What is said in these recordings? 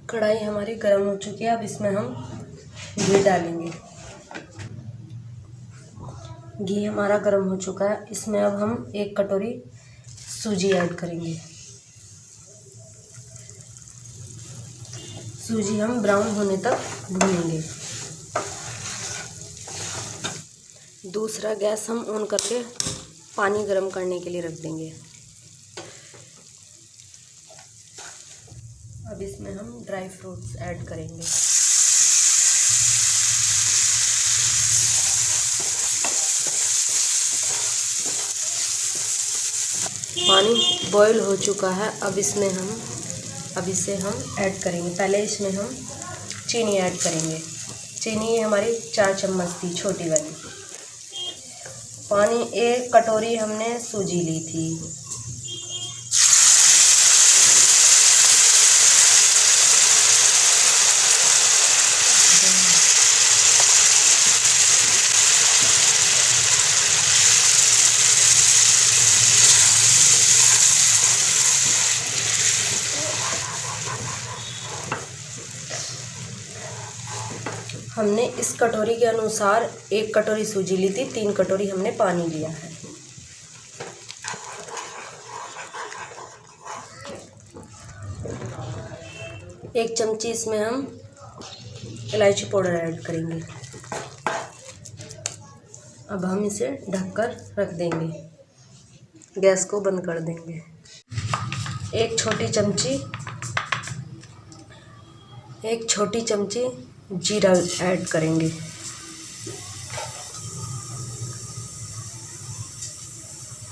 कढ़ाई हमारी गर्म हो चुकी है। अब इसमें हम घी डालेंगे। घी हमारा गर्म हो चुका है। इसमें अब हम 1 कटोरी सूजी ऐड करेंगे। सूजी हम ब्राउन होने तक भूनेंगे। दूसरा गैस हम ऑन करके पानी गर्म करने के लिए रख देंगे। अब इसमें हम ड्राई फ्रूट्स ऐड करेंगे। पानी बॉईल हो चुका है। अब इसे हम ऐड करेंगे। पहले इसमें हम चीनी ऐड करेंगे। चीनी हमारी 4 चम्मच थी, छोटी वाली। पानी 1 कटोरी हमने सूजी ली थी। हमने इस कटोरी के अनुसार 1 कटोरी सूजी ली थी, 3 कटोरी हमने पानी लिया है। एक चमची इसमें हम इलायची पाउडर ऐड करेंगे। अब हम इसे ढककर रख देंगे। गैस को बंद कर देंगे। एक छोटी चमची जीरा ऐड करेंगे।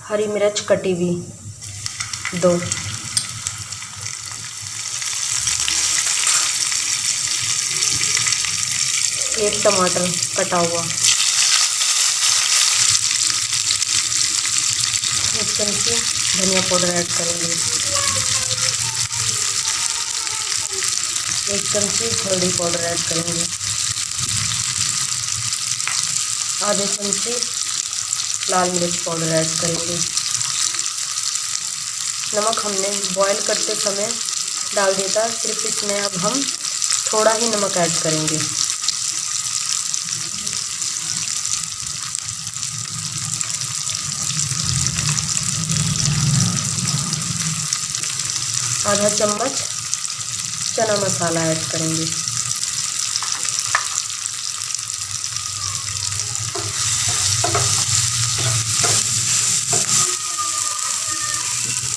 हरी मिर्च कटी हुई 2। एक टमाटर कटा हुआ। 1 चमची धनिया पाउडर ऐड करेंगे। 1 चमची हल्दी पाउडर ऐड करेंगे। आधे चमची लाल मिर्च पाउडर ऐड करेंगे। नमक हमने बॉईल करते समय डाल दिया था, सिर्फ इसमें अब हम थोड़ा ही नमक ऐड करेंगे। आधा चम्मच चना मसाला ऐड करेंगे।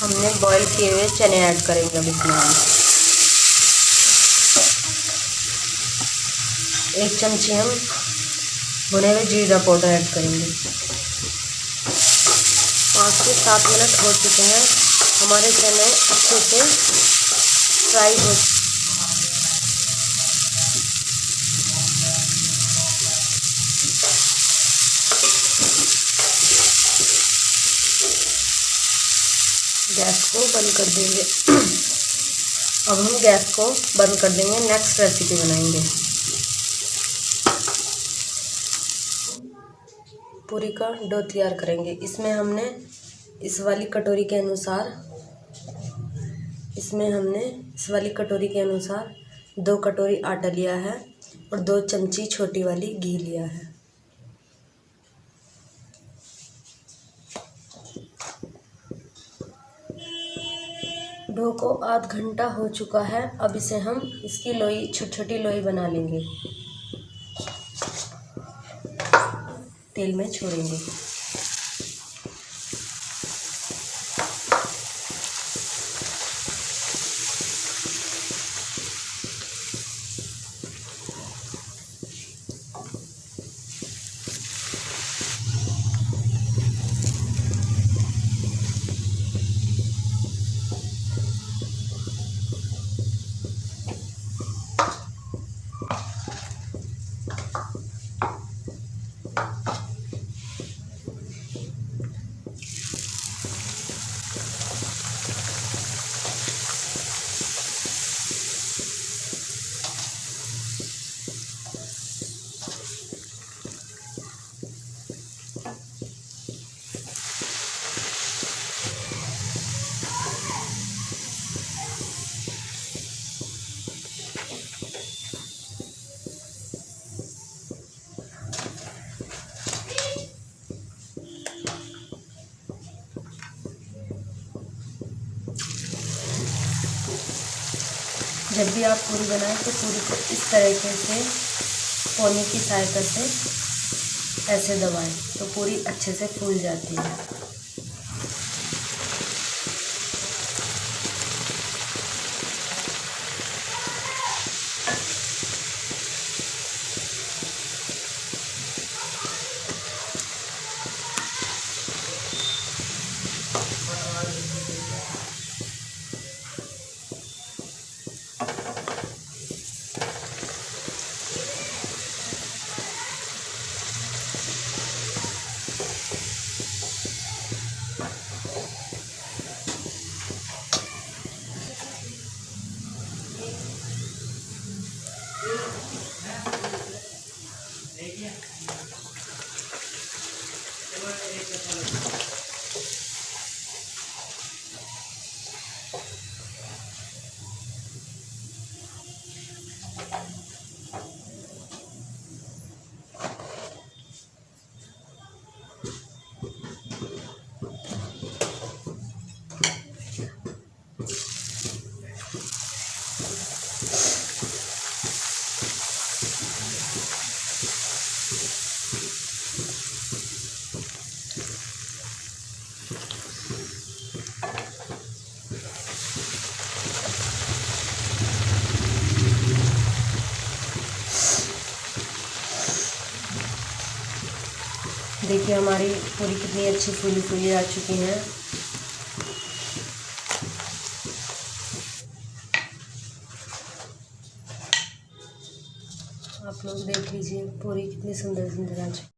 हमने बॉईल किए हुए चने ऐड करेंगे। अब इसमें हम 1 चमची हम भुने हुए जीरा पाउडर ऐड करेंगे। 5 से 7 मिनट हो चुके हैं। हमारे चने अच्छे से फ्राई हो गैस को बंद कर देंगे। अब हम गैस को बंद कर देंगे। नेक्स्ट रेसिपी बनाएंगे। पूरी का डो तैयार करेंगे। इसमें हमने इस वाली कटोरी के अनुसार 2 कटोरी आटा लिया है और 2 चमची छोटी वाली घी लिया है। डो को आध घंटा हो चुका है। अब इसे हम इसकी लोई, छोटी छोटी लोई बना लेंगे। तेल में छोड़ेंगे। जब भी आप पूरी बनाएं तो पूरी को इस तरीके से पोनी की सहायता से ऐसे दबाएं तो पूरी अच्छे से फूल जाती है। देखिए हमारी पूरी कितनी अच्छी फूली फूली आ चुकी हैं। आप लोग देख लीजिए पूरी कितनी सुंदर सुंदर आ चुकी है।